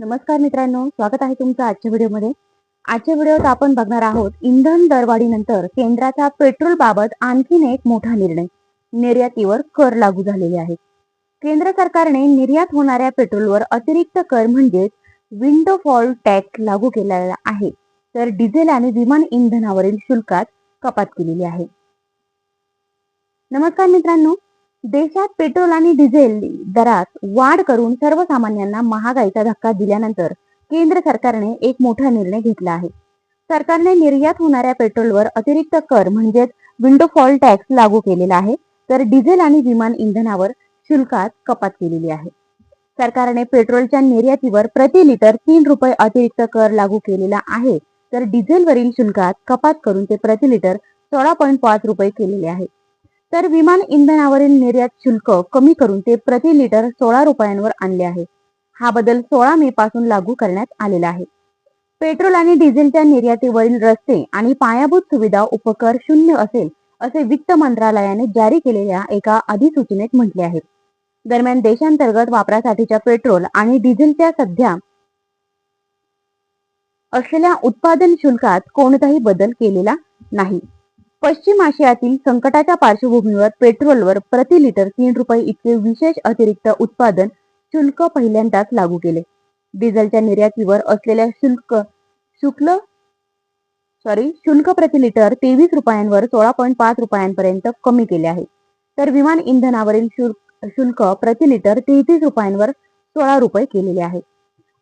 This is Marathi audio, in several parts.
नमस्कार मित्रांनो, स्वागत आहे तुमचं आजच्या व्हिडिओमध्ये. आजच्या व्हिडिओत आपण बघणार आहोत इंधन दरवाढीनंतर केंद्राचा पेट्रोल बाबत आणखीन एक मोठा निर्णय. निर्यातीवर कर लागू झालेले आहे. केंद्र सरकारने निर्यात होणाऱ्या पेट्रोलवर अतिरिक्त कर म्हणजेच विंडो फॉल टॅक्स लागू केलेला आहे. तर डिझेल आणि विमान इंधनावरील शुल्कात कपात केलेली आहे. नमस्कार मित्रांनो, देशात पेट्रोल आणि डिझेल दरात वाढ करून सर्वसामान्यांना महागाईचा धक्का दिल्यानंतर केंद्र सरकारने एक मोठा निर्णय घेतला आहे. सरकारने निर्यात होणाऱ्या पेट्रोलवर अतिरिक्त कर म्हणजेच विंडो फॉल टॅक्स लागू केलेला आहे. तर डिझेल आणि विमान इंधनावर शुल्कात कपात केलेली आहे. सरकारने पेट्रोलच्या निर्यातीवर प्रति लिटर 3 रुपये अतिरिक्त कर लागू केलेला आहे. तर डिझेलवरील शुल्कात कपात करून ते प्रति लिटर 16.5 रुपये केलेले आहे. तर विमान इंधनावरील निर्यात शुल्क कमी करून ते प्रति लिटर 16 रुपयांवर आणले आहे. हा बदल 16 मे पासून लागू करण्यात आलेला आहे. पेट्रोल आणि डिझेलच्या निर्यातीवरील रस्ते आणि पायाभूत सुविधा उपकर शून्य असेल असे वित्त मंत्रालयाने जारी केलेल्या एका अधिसूचनेत म्हटले आहे. दरम्यान देशांतर्गत वापरासाठीच्या पेट्रोल आणि डिझेलच्या सध्या असलेल्या उत्पादन शुल्कात कोणताही बदल केलेला नाही. पश्चिम आशियातील संकटाच्या पार्श्वभूमीवर पेट्रोलवर प्रति लिटर 3 रुपये इतके विशेष अतिरिक्त उत्पादन शुल्क पहिल्यांदाच लागू केले. डिझेलच्या निर्यातीवर असलेल्या शुल्क प्रति लिटर 23 रुपयांवर 16.5 रुपयांपर्यंत कमी केले आहे. तर विमान इंधनावरील शुल्क प्रति लिटर 33 रुपयांवर 16 रुपये केलेले आहे.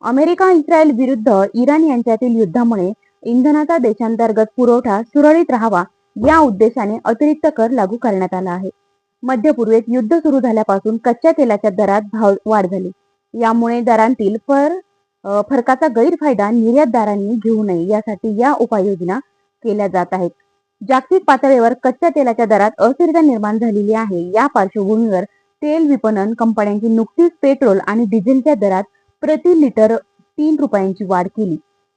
अमेरिका इस्रायल विरुद्ध इराण यांच्यातील युद्धामुळे इंधनाचा देशांतर्गत पुरवठा सुरळीत राहावा या उद्देशाने अतिरिक्त कर लागू करण्यात आला आहे. मध्य पूर्वेत युद्ध सुरू झाल्यापासून कच्च्या तेलाच्या दरात वाढ झाली. यामुळे दरांतील फरकाचा गैरफायदा निर्यातदारांनी घेऊ नये यासाठी या उपाययोजना केल्या जात आहेत. जागतिक पातळीवर कच्च्या तेलाच्या दरात अस्थिरता निर्माण झालेली आहे. या पार्श्वभूमीवर तेल विपणन कंपन्यांची नुकतीच पेट्रोल आणि डिझेलच्या दरात प्रति लिटर 3 रुपयांची वाढ केली.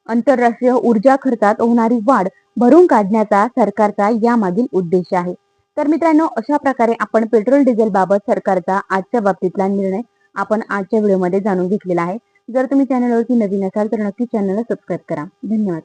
आंतरराष्ट्रीय ऊर्जा खर्चात होणारी वाढ भरून काढण्याचा सरकारचा यामागील उद्देश आहे. तर मित्रांनो, अशा प्रकारे आपण पेट्रोल डिझेल बाबत सरकारचा आजच्या बाबतीतला निर्णय आपण आजच्या व्हिडिओमध्ये जाणून घेतलेला आहे. जर तुम्ही चॅनलवरती नवीन असाल तर नक्की चॅनलला सबस्क्राईब करा. धन्यवाद.